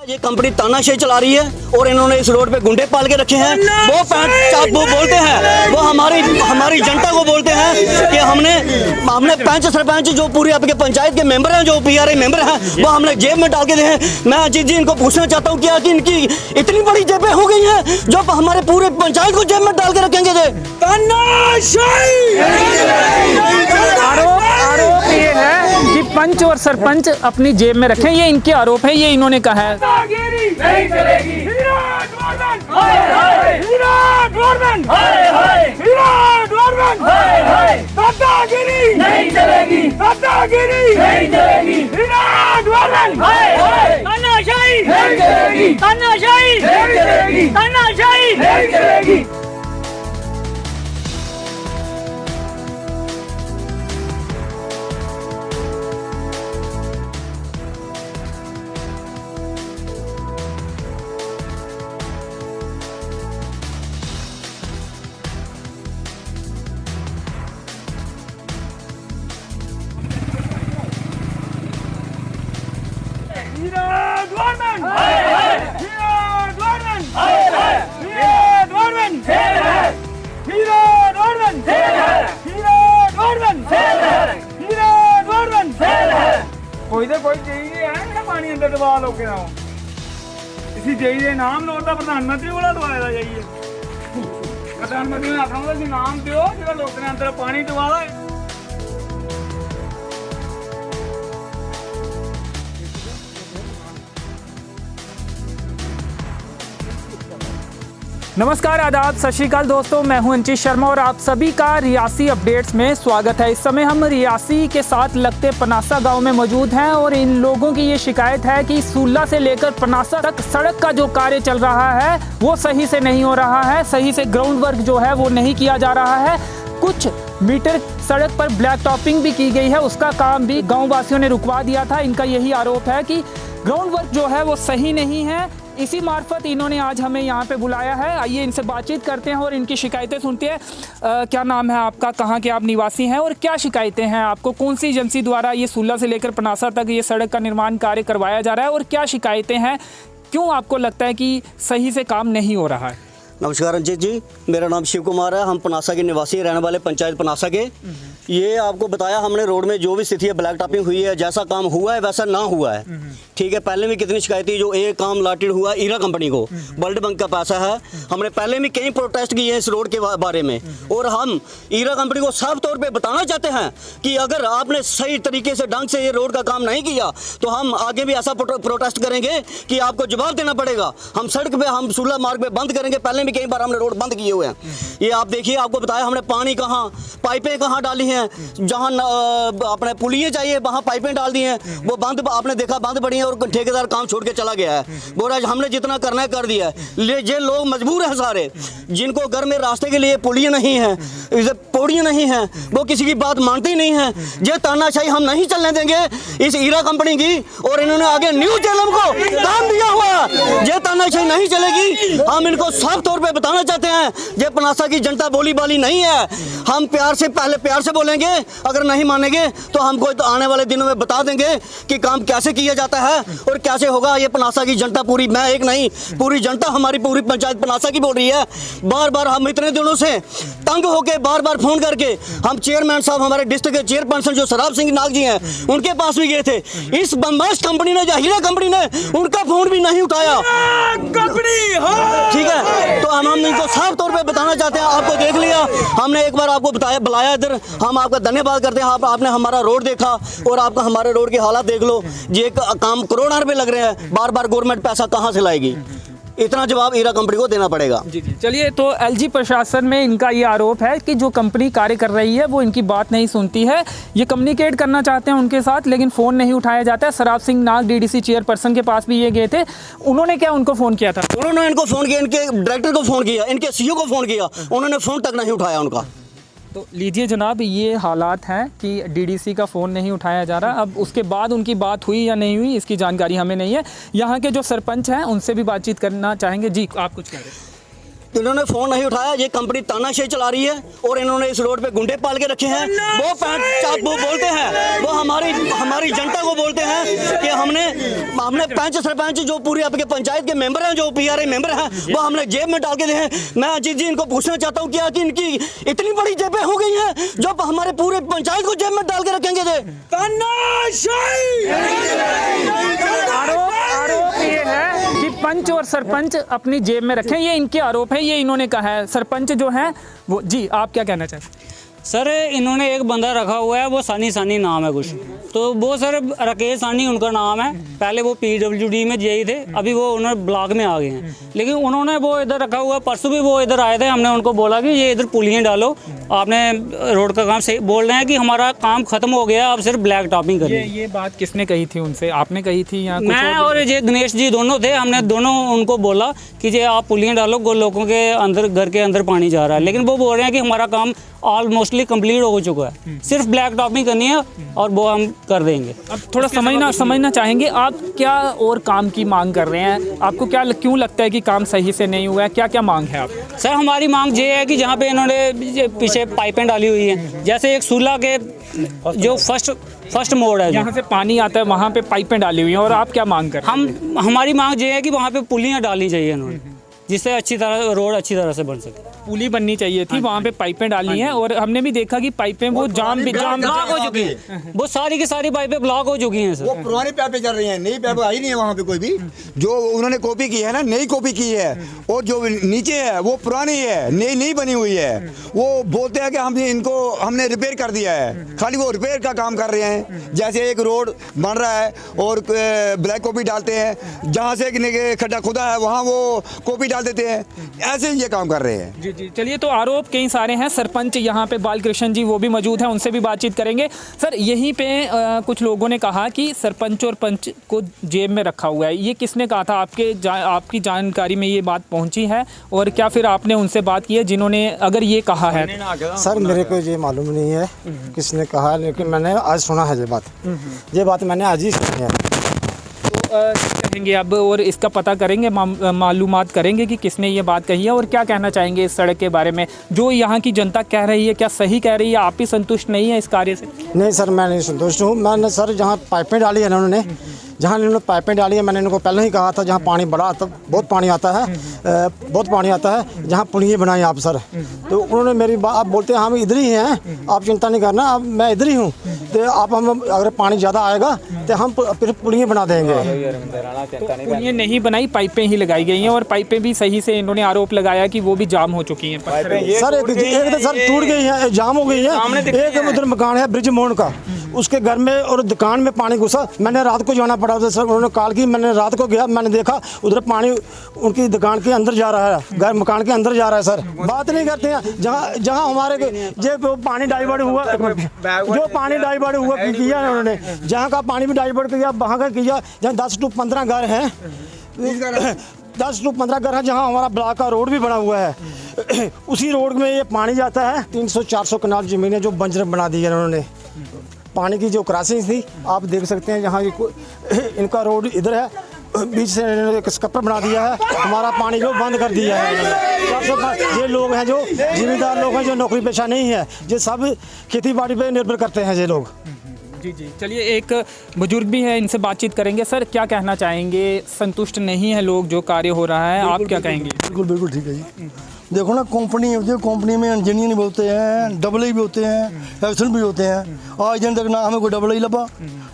ये कंपनी तानाशाही चला रही है और इन्होंने इस रोड पे गुंडे पाल के रखे हैं। वो बोलते हैं, वो हमारी जनता को बोलते हैं कि हमने पंच सरपंच जो पूरी आपके पंचायत के मेंबर हैं, जो पीआरआई मेंबर हैं, वो हमने जेब में डाल के दिए हैं। मैं अजीत जी इनको पूछना चाहता हूँ क्या कि इनकी इतनी बड़ी जेबें हो गई हैं जो हमारे पूरे पंचायत को जेब में डाल के रखेंगे। आरोप ये है कि पंच और सरपंच अपनी जेब में रखें, ये इनके आरोप है, ये इन्होंने कहा है। नहीं चलेगी। दादागिरी नहीं चलेगी। दादागिरी नहीं चलेगी। तानाशाही नहीं चलेगी। तानाशाही नहीं चलेगी। तानाशाही नहीं चलेगी। कोई चाहिए है पानी अंदर दबा लो के नाम इसी चाहिए नाम लोग प्रधानमंत्री को दबाया जाइए। प्रधानमंत्री ने आखा कि नाम दो जो लोग ने अंदर पानी दबा दो। नमस्कार, आदाब, सत श्री अकाल दोस्तों, मैं हूं अंचित शर्मा और आप सभी का रियासी अपडेट्स में स्वागत है। इस समय हम रियासी के साथ लगते पनासा गांव में मौजूद हैं और इन लोगों की ये शिकायत है कि सूला से लेकर पनासा तक सड़क का जो कार्य चल रहा है वो सही से नहीं हो रहा है, सही से ग्राउंड वर्क जो है वो नहीं किया जा रहा है। कुछ मीटर सड़क पर ब्लैक टॉपिंग भी की गई है, उसका काम भी गाँव वासियों ने रुकवा दिया था। इनका यही आरोप है कि ग्राउंड वर्क जो है वो सही नहीं है। इसी मार्फत इन्होंने आज हमें यहाँ पे बुलाया है। आइए इनसे बातचीत करते हैं और इनकी शिकायतें सुनते हैं। क्या नाम है आपका, कहाँ के आप निवासी हैं और क्या शिकायतें हैं आपको? कौन सी एजेंसी द्वारा ये सूला से लेकर पनासा तक ये सड़क का निर्माण कार्य करवाया जा रहा है और क्या शिकायतें हैं? क्यों आपको लगता है कि सही से काम नहीं हो रहा है? नमस्कार रंजीत जी, मेरा नाम शिव कुमार है। हम पनासा के निवासी रहने वाले, पंचायत पनासा के। ये आपको बताया हमने, रोड में जो भी स्थिति है, ब्लैक टॉपिंग हुई है, जैसा काम हुआ है वैसा ना हुआ है। ठीक है, पहले भी कितनी शिकायत थी, जो एक काम लाटेड हुआ ईरा कंपनी को, वर्ल्ड बैंक का पैसा है। हमने पहले भी कई प्रोटेस्ट किए हैं इस रोड के बारे में और हम ईरा कंपनी को साफ तौर पे बताना चाहते हैं कि अगर आपने सही तरीके से ढंग से ये रोड का काम नहीं किया तो हम आगे भी ऐसा प्रोटेस्ट करेंगे कि आपको जवाब देना पड़ेगा। हम सड़क पे, हम सूला मार्ग पे बंद करेंगे। पहले भी कई बार हमने रोड बंद किए हुए हैं। ये आप देखिए, आपको बताया हमने पानी कहाँ, पाइपें कहाँ डाली हैं, जहाँ अपने पुलियाँ चाहिए वहाँ पाइपें डाल दी हैं, वो बंद, आपने देखा बंद पड़ी हैं और ठेकेदार काम छोड़ के चला गया है। बोला हमने जितना करना है कर दिया है। ये लोग मजबूर हैं सारे, जिनको घर में रास्ते के लिए पुलियाँ नहीं हैं, पौड़ियाँ नहीं हैं, वो किसी की बात मानते ही नहीं हैं। ये तानाशाही हम नहीं चलने देंगे इस ईरा कंपनी की, और इन्होंने आगे न्यूज चैनल को काम दिया हुआ, ये तानाशाही नहीं चलेगी। हम इनको साफ तौर पे बताना चाहते हैं, ये पनासा की जनता बोली बाली नहीं है। हम प्यार से, पहले प्यार से बोलेंगे, अगर नहीं मानेंगे तो हमको तो आने वाले दिनों में बता देंगे कि काम कैसे किया जाता है और कैसे होगा। ये पनासा की जनता पूरी, मैं एक नहीं, पूरी जनता, हमारी पूरी पंचायत पनासा की बोल रही है। बार बार हम इतने दिनों से तंग होके बार बार फोन करके हम चेयरमैन साहब, हमारे डिस्ट्रिक्ट के चेयरपर्सन जो शराब सिंह नाग जी हैं, उनके पास भी गए थे। इस बदमाश कंपनी ने, हीरा कंपनी ने, उनका फोन भी नहीं उठाया। ठीक है, तो हम इनको साफ तौर पे बताना चाहते हैं। आपको देख लिया, हमने एक बार आपको बताया, बुलाया इधर, हम आपका धन्यवाद करते हैं। आपने हमारा रोड देखा और आपका हमारे रोड की हालत देख लो। ये काम करोड़ों रुपए लग रहे हैं, बार बार गवर्नमेंट पैसा कहाँ से लाएगी? इतना जवाब ईरा कंपनी को देना पड़ेगा। जी। चलिए, तो एलजी प्रशासन में इनका ये आरोप है कि जो कंपनी कार्य कर रही है वो इनकी बात नहीं सुनती है। ये कम्युनिकेट करना चाहते हैं उनके साथ, लेकिन फ़ोन नहीं उठाया जाता है। शराब सिंह नाग डीडीसी चेयरपर्सन के पास भी ये गए थे। उन्होंने क्या उनको फ़ोन किया था? उन्होंने इनको फ़ोन किया, इनके डायरेक्टर को फ़ोन किया, इनके सीईओ को फ़ोन किया, उन्होंने फ़ोन तक नहीं उठाया उनका। तो लीजिए जनाब, ये हालात हैं कि डीडीसी का फ़ोन नहीं उठाया जा रहा। अब उसके बाद उनकी बात हुई या नहीं हुई इसकी जानकारी हमें नहीं है। यहाँ के जो सरपंच हैं उनसे भी बातचीत करना चाहेंगे। जी, आप कुछ कह रहे हैं? इन्होंने फोन नहीं उठाया, ये कंपनी तानाशाही चला रही है और इन्होंने इस रोड पे गुंडे पाल के रखे हैं। वो बोलते हैं, वो हमारी जनता को बोलते हैं कि हमने पंच सरपंच जो पूरी आपके पंचायत के मेंबर हैं, जो PRA मेंबर हैं, वो हमने जेब में डाल के दिए हैं। मैं अजीत जी इनको पूछना चाहता हूँ क्या कि इनकी इतनी बड़ी जेबें हो गई हैं जो हमारे पूरे पंचायत को जेब में डाल के रखेंगे। आरोप ये है कि पंच और सरपंच अपनी जेब में रखें, ये इनके आरोप है, ये इन्होंने कहा है। सरपंच जो है वो, जी आप क्या कहना चाहते हैं? सर इन्होंने एक बंदा रखा हुआ है, वो सानी नाम है कुछ, तो वो सर राकेश सानी उनका नाम है। पहले वो PWD में जेई थे, अभी वो उन्होंने ब्लॉक में आ गए हैं, लेकिन उन्होंने वो इधर रखा हुआ। परसों भी वो इधर आए थे, हमने उनको बोला कि ये इधर पुलियाँ डालो, आपने रोड का काम सही बोल रहे हैं कि हमारा काम खत्म हो गया, अब सिर्फ ब्लैक टॉपिंग करनी है। ये बात किसने कही थी उनसे? आपने कही थी या कुछ मैं और ये गणेश जी दोनों थे, हमने दोनों उनको बोला कि ये आप पुलियाँ डालो, लोगों के अंदर घर के अंदर पानी जा रहा है, लेकिन वो बोल रहे हैं कि हमारा काम ऑलमोस्टली कंप्लीट हो चुका है, सिर्फ ब्लैक टॉपिंग करनी है और वो हम कर देंगे। अब थोड़ा समझना चाहेंगे आप क्या और काम की मांग कर रहे हैं? आपको क्यों लगता है कि काम सही से नहीं हुआ है? क्या मांग है आप? सर हमारी मांग ये है कि जहाँ पे इन्होंने पीछे पाइपें डाली हुई हैं, जैसे एक सूला के जो फर्स्ट मोड़ है, यहाँ से पानी आता है, वहाँ पे पाइपें डाली हुई हैं, और आप क्या मांग कर रहे हैं? हमारी मांग ये है कि वहाँ पे पुलियाँ डालनी चाहिए इन्होंने, जिससे रोड अच्छी तरह से बन सके। पुली बननी चाहिए थी, वहाँ पे पाइपें डाली हैं, और हमने भी देखा कि पाइपें वो जाम ब्लॉक हो चुकी है, वो सारी की सारी पाइपें ब्लॉक हो चुकी हैं सर। वो पुरानी पाइपें चल रही हैं, नई पाइपें आई नहीं है वहाँ पे कोई भी। जो उन्होंने कॉपी की है ना, नई कॉपी की है, और जो नीचे है वो पुरानी है, नई नहीं बनी हुई है। वो बोलते हैं कि हमने रिपेयर कर दिया है, खाली वो रिपेयर का काम कर रहे हैं। जैसे एक रोड बन रहा है और ब्लैक कॉपी डालते हैं, जहाँ से खड्डा खुदा है वहाँ वो कॉपी डाल देते हैं, ऐसे ये काम कर रहे हैं। जी चलिए, तो आरोप कई सारे हैं। सरपंच यहाँ पे बालकृष्ण जी वो भी मौजूद हैं, उनसे भी बातचीत करेंगे। सर यहीं पे कुछ लोगों ने कहा कि सरपंच और पंच को जेब में रखा हुआ है, ये किसने कहा था? आपकी जानकारी में ये बात पहुंची है, और क्या फिर आपने उनसे बात की है जिन्होंने अगर ये कहा है? सर मेरे को ये मालूम नहीं है किसने कहा, लेकिन मैंने आज सुना है ये बात मैंने आज ही सुनी है। कहेंगे अब, और इसका पता करेंगे, मालूमात करेंगे कि किसने ये बात कही है, और क्या कहना चाहेंगे इस सड़क के बारे में जो यहाँ की जनता कह रही है, क्या सही कह रही है? आप ही संतुष्ट नहीं है इस कार्य से? नहीं सर, मैं नहीं संतुष्ट हूँ। मैंने सर जहाँ पाइपें डाली है ना उन्होंने, जहाँ इन्होंने पाइपें डाली है, मैंने इनको पहले ही कहा था जहाँ पानी बड़ा आता, बहुत पानी आता है, जहाँ पुलियाँ बनाई आप सर। तो उन्होंने मेरी बात, आप बोलते हैं हम इधर ही हैं, आप चिंता नहीं करना, अब मैं इधर ही हूँ, तो आप हम अगर पानी ज़्यादा आएगा तो हम फिर पुलियाँ बना देंगे। तो पुलियाँ नहीं बनाई, पाइपें ही लगाई गई हैं, और पाइपें भी सही से इन्होंने आरोप लगाया कि वो भी जाम हो चुकी हैं। सर एक तो सर टूट गई है, जाम हो गई है। एक उधर मकान है ब्रिज मोड़ का, उसके घर में और दुकान में पानी घुसा। मैंने रात को जाना पड़ा था सर, उन्होंने कॉल की, मैंने रात को गया, मैंने देखा उधर पानी उनकी दुकान के अंदर जा रहा है, घर मकान के अंदर जा रहा है। सर बात नहीं करते हैं, जहाँ हमारे जो पानी डाइवर्ट हुआ, जो पानी डाइवर्ट हुआ किया है उन्होंने, जहाँ का पानी भी डाइवर्ट किया, वहाँ का किया। जहाँ 10 से 15 घर हैं, 10 से 15 घर हैं, जहाँ हमारा ब्लॉक का रोड भी बना हुआ है, उसी रोड में ये पानी जाता है। 300-400 कनाल ज़मीन है जो बंजर बना दी है उन्होंने। पानी की जो क्रॉसिंग थी आप देख सकते हैं, जहाँ इनका रोड इधर है, बीच से एक स्कपर बना दिया है, हमारा पानी जो बंद कर दिया है। ये लोग हैं जो जिम्मेदार लोग हैं, जो नौकरी पेशा नहीं है, ये सब खेती बाड़ी पे निर्भर करते हैं ये लोग। जी चलिए, एक बुजुर्ग भी है, इनसे बातचीत करेंगे। सर क्या कहना चाहेंगे? संतुष्ट नहीं है लोग जो कार्य हो रहा है, आप क्या कहेंगे? बिल्कुल ठीक है जी। देखो ना, कंपनी होती है, कंपनी में इंजीनियर भी होते हैं, डबल भी होते हैं, एक्शन भी होते हैं। आज दिन तक ना हमें कोई डबल लगा,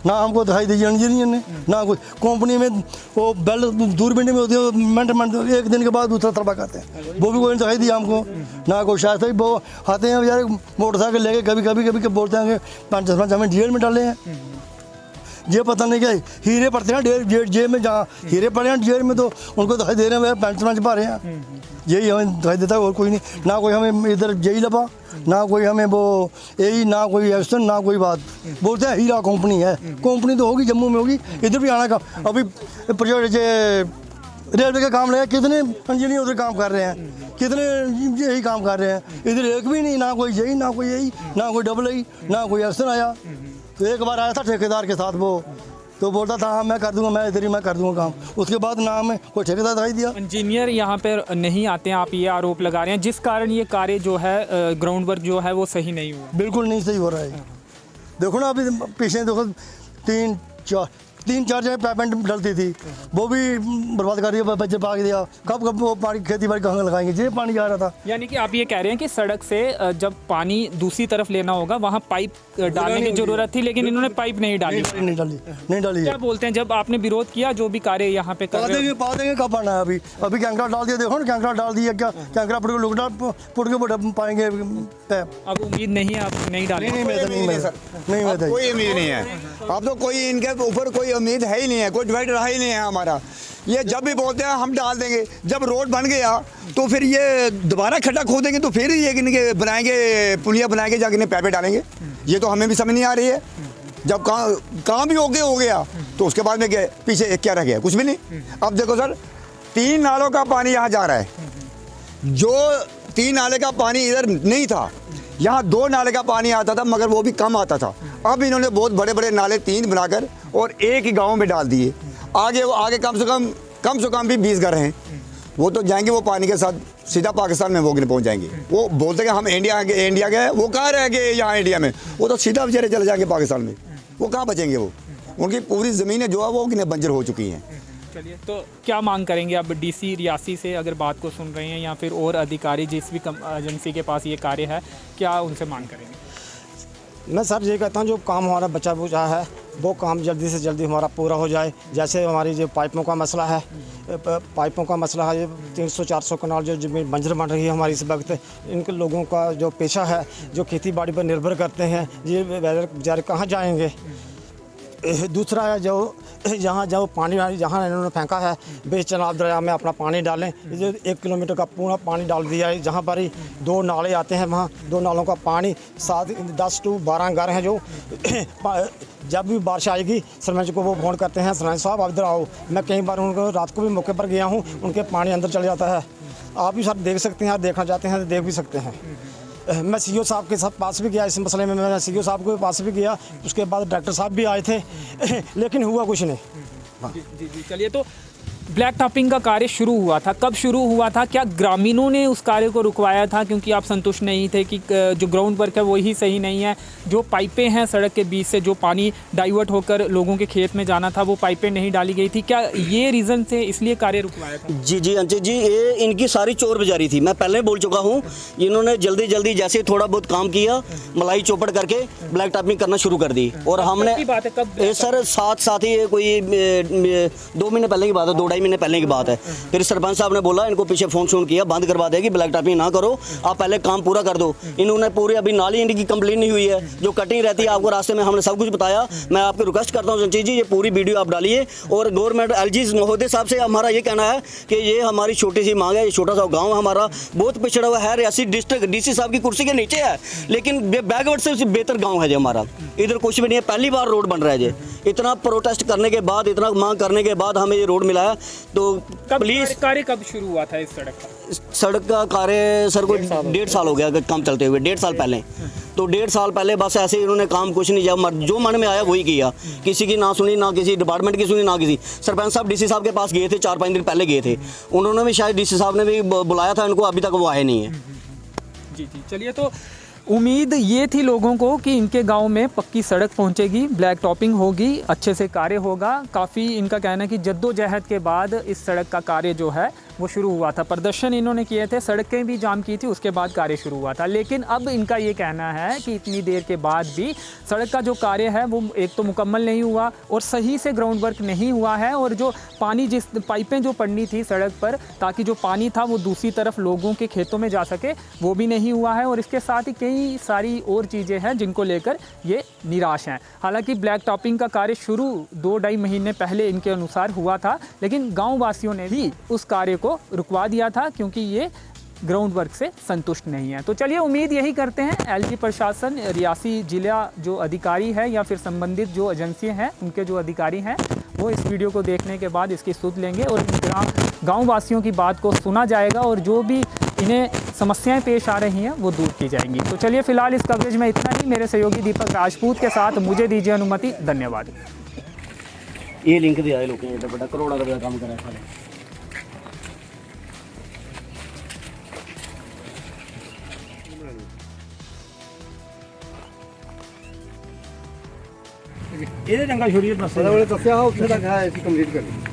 ना हमको दिखाई दी इंजीनियर ने, ना कोई। कंपनी में वो बेल दूरबीन में होती है, मिनट एक दिन के बाद दूसरा तलबा करते हैं, वो भी कोई दिखाई दी हमको, ना कोई। शायद वो आते हैं बेचारे मोटरसाइकिल लेके, कभी बोलते हैं कि 5-10 हमें जेल में डाले हैं। ये पता नहीं क्या हीरे पड़ते हैं जेब में, जहाँ हीरे पड़े हैं जेल में तो उनको दिखाई दे रहे हैं, 5 पा रहे हैं। यही हमें दिखाई देता है, और कोई नहीं। ना कोई हमें इधर जेई लगा, ना कोई हमें वो यही, ना कोई एक्शन, ना कोई बात। बोलते हैं हीरा कंपनी है, कंपनी तो होगी जम्मू में होगी, इधर भी आना का। अभी रेलवे का काम लगा, कितने इंजीनियर उधर काम कर रहे हैं, कितने यही काम कर रहे हैं, इधर एक भी नहीं, ना कोई यही, ना कोई यही, ना कोई डबल आई, ना कोई एक्शन आया। तो एक बार आया था ठेकेदार के साथ वो, तो बोलता था हाँ मैं कर दूंगा, मैं इधर ही मैं कर दूंगा काम। उसके बाद ना हमें कोई ठेकेदार दिखाई दिया। इंजीनियर यहाँ पर नहीं आते हैं, आप ये आरोप लगा रहे हैं, जिस कारण ये कार्य जो है ग्राउंड वर्क जो है वो सही नहीं हुआ। बिल्कुल नहीं सही हो रहा है। देखो ना अभी पीछे देखो 3-4 जगह पाइपें डलती थी, वो भी बर्बाद कर रही है, बच्चे भाग दिया। कब वो पानी खेती बाड़ी कहाँ लगाएंगे, ये पानी जा रहा था। यानी कि आप ये कह रहे हैं कि सड़क से जब पानी दूसरी तरफ लेना होगा वहाँ पाइप डालने की जरूरत थी, लेकिन इन्होंने पाइप नहीं डाली। नहीं डाली क्या है। बोलते हैं जब आपने विरोध किया जो भी कार्य यहाँ पे कर रहे हो? पा देंगे कब पाना है अभी कैंकरा डाल दिया। देखो ना कैंकरा डाल दिया, क्या कैंकरा पुट के पाएंगे। अब उम्मीद नहीं है आप नहीं डालेंगे? नहीं कोई उम्मीद नहीं है। अब तो कोई इनके ऊपर कोई उम्मीद है ही नहीं है, कोई डिवाइड रहा ही नहीं है हमारा। ये जब भी बोलते हैं हम डाल देंगे, जब रोड बन गया तो फिर ये दोबारा खड्डा खोदेंगे तो फिर ये इनके बनाएंगे, पुलिया बनाएंगे, जाके इन्हें पैपे डालेंगे। ये तो हमें भी समझ नहीं आ रही है। जब काम भी हो गया तो उसके बाद में पीछे क्या रह गया? कुछ भी नहीं। अब देखो सर, 3 नालों का पानी यहाँ जा रहा है। जो 3 नाले का पानी इधर नहीं था, यहाँ 2 नाले का पानी आता था, मगर वो भी कम आता था। अब इन्होंने बहुत बड़े बड़े नाले 3 बनाकर और एक ही गांव में डाल दिए। आगे कम से कम भी 20 घर हैं, वो तो जाएंगे वो पानी के साथ सीधा पाकिस्तान में वो पहुंच जाएंगे। वो बोलते हैं हम इंडिया गए, वो कहाँ रह गए यहाँ इंडिया में? वो तो सीधा बेचारे चले जाएंगे पाकिस्तान में। वो कहाँ बचेंगे? वो उनकी पूरी ज़मीनें जो है वो कितने बंजर हो चुकी हैं। चलिए, तो क्या मांग करेंगे अब डीसी रियासी से, अगर बात को सुन रहे हैं, या फिर और अधिकारी जिस भी एजेंसी के पास ये कार्य है, क्या उनसे मांग करेंगे? मैं सर ये कहता हूँ जो काम हमारा बचा बुझा है वो काम जल्दी से जल्दी हमारा पूरा हो जाए। जैसे हमारी जो पाइपों का मसला है, ये 300-400 कनाल जो ज़मीन बंजर बन रही है हमारी इस वक्त, इनके लोगों का जो पेशा है, जो खेती बाड़ी पर निर्भर करते हैं, ये बेचारे कहाँ जाएंगे? दूसरा है जो जहाँ पानी जहाँ इन्होंने फेंका है, बेचनाब दरिया में अपना पानी डालें। जो 1 किलोमीटर का पूरा पानी डाल दिया है, जहाँ पर ही 2 नाले आते हैं, वहाँ 2 नालों का पानी 10 से 12 घर हैं जो जब भी बारिश आएगी सरपंच को वो फ़ोन करते हैं, सरपंच साहब आप इधर आओ। मैं कई बार उनको रात को भी मौके पर गया हूँ, उनके पानी अंदर चले जाता है। आप भी सर देख सकते हैं, देखना चाहते हैं तो देख भी सकते हैं। मैं सीओ साहब के साथ पास भी गया इस मसले में, मैं सीओ साहब के पास भी गया, उसके बाद डॉक्टर साहब भी आए थे, लेकिन हुआ कुछ नहीं। जी, चलिए, तो ब्लैक टॉपिंग का कार्य शुरू हुआ था, कब शुरू हुआ था? क्या ग्रामीणों ने उस कार्य को रुकवाया था क्योंकि आप संतुष्ट नहीं थे कि जो ग्राउंड वर्क है वही सही नहीं है, जो पाइपें हैं सड़क के बीच से जो पानी डाइवर्ट होकर लोगों के खेत में जाना था वो पाइपें नहीं डाली गई थी, क्या ये रीज़न से इसलिए कार्य रुकवाया था? जी अंचित जी, ये इनकी सारी चोर बाजारी थी। मैं पहले बोल चुका हूँ, इन्होंने जल्दी जैसे थोड़ा बहुत काम किया, मलाई चौपट करके ब्लैक टॉपिंग करना शुरू कर दी। और हमने सर साथ ही कोई 2 महीने पहले की बात है, 2-2.5 महीने पहले की बात है। फिर सरपंच साहब ने बोला, इनको पीछे फोन किया, बंद करवा देगी, ब्लैक टॉपिंग ना करो, आप पहले काम पूरा कर दो। इन्होंने पूरी अभी नाली इनकी कंप्लीट नहीं हुई है, जो कटिंग रहती है आपको रास्ते में हमने सब कुछ बताया। मैं आपको रिक्वेस्ट करता हूँ संचित जी, ये पूरी वीडियो आप डालिए। और गवर्नमेंट LG महोदय साहब से हमारा ये कहना है कि ये हमारी छोटी सी मांग है, ये छोटा सा गाँव हमारा बहुत पिछड़ा हुआ है, रियासी डिस्ट्रिक्ट DC साहब की कुर्सी के नीचे है, लेकिन बैकवर्ड से बेहतर गाँव है जो हमारा, इधर कुछ भी नहीं है। पहली बार रोड बन रहा है जी। इतना प्रोटेस्ट करने के बाद, इतना मांग करने के बाद हमें ये रोड मिला है। तो प्लीज, कार्य कब शुरू हुआ था इस सड़क का कार्य सर को 1.5 साल हो गया काम चलते हुए, 1.5 साल पहले। तो 1.5 साल पहले बस ऐसे इन्होंने काम कुछ नहीं, जो मन में आया वही किया, किसी की ना सुनी, ना किसी डिपार्टमेंट की सुनी, ना किसी। सरपंच साहब DC साहब के पास गए थे, 4-5 दिन पहले गए थे, उन्होंने भी शायद DC साहब ने भी बुलाया था इनको, अभी तक वो आए नहीं है। जी, चलिए, तो उम्मीद ये थी लोगों को कि इनके गांव में पक्की सड़क पहुंचेगी, ब्लैक टॉपिंग होगी, अच्छे से कार्य होगा। काफ़ी इनका कहना है कि जद्दोजहद के बाद इस सड़क का कार्य जो है वो शुरू हुआ था, प्रदर्शन इन्होंने किए थे, सड़कें भी जाम की थी, उसके बाद कार्य शुरू हुआ था। लेकिन अब इनका ये कहना है कि इतनी देर के बाद भी सड़क का जो कार्य है वो एक तो मुकम्मल नहीं हुआ और सही से ग्राउंड वर्क नहीं हुआ है, और जो पानी जिस पाइपें जो पड़नी थी सड़क पर ताकि जो पानी था वो दूसरी तरफ लोगों के खेतों में जा सके, वो भी नहीं हुआ है। और इसके साथ ही कई सारी और चीज़ें हैं जिनको लेकर ये निराश हैं। हालांकि ब्लैक टॉपिंग का कार्य शुरू 2-2.5 महीने पहले इनके अनुसार हुआ था, लेकिन गाँव वासियों ने भी उस कार्य को रुकवा दिया था क्योंकि ये ग्राउंड वर्क से संतुष्ट नहीं है। तो चलिए, उम्मीद यही करते हैं LG प्रशासन, रियासी जिला जो अधिकारी है या फिर संबंधित जो एजेंसियां हैं उनके जो अधिकारी हैं वो इस वीडियो को देखने के बाद इसकी सुध लेंगे और गाँव वासियों की बात को सुना जाएगा और जो भी इन्हें समस्याएं पेश आ रही हैं वो दूर की जाएंगी। तो चलिए, फिलहाल इस कवरेज में इतना ही। मेरे सहयोगी दीपक राजपूत के साथ मुझे दीजिए अनुमति। धन्यवाद। ये लिंक दिया है लोगों ने एडा बड़ा करोड़ा रुपया काम करा है साले ये जंगल छोड़िए बस बड़े तस्या उत्थे तक है कंप्लीट कर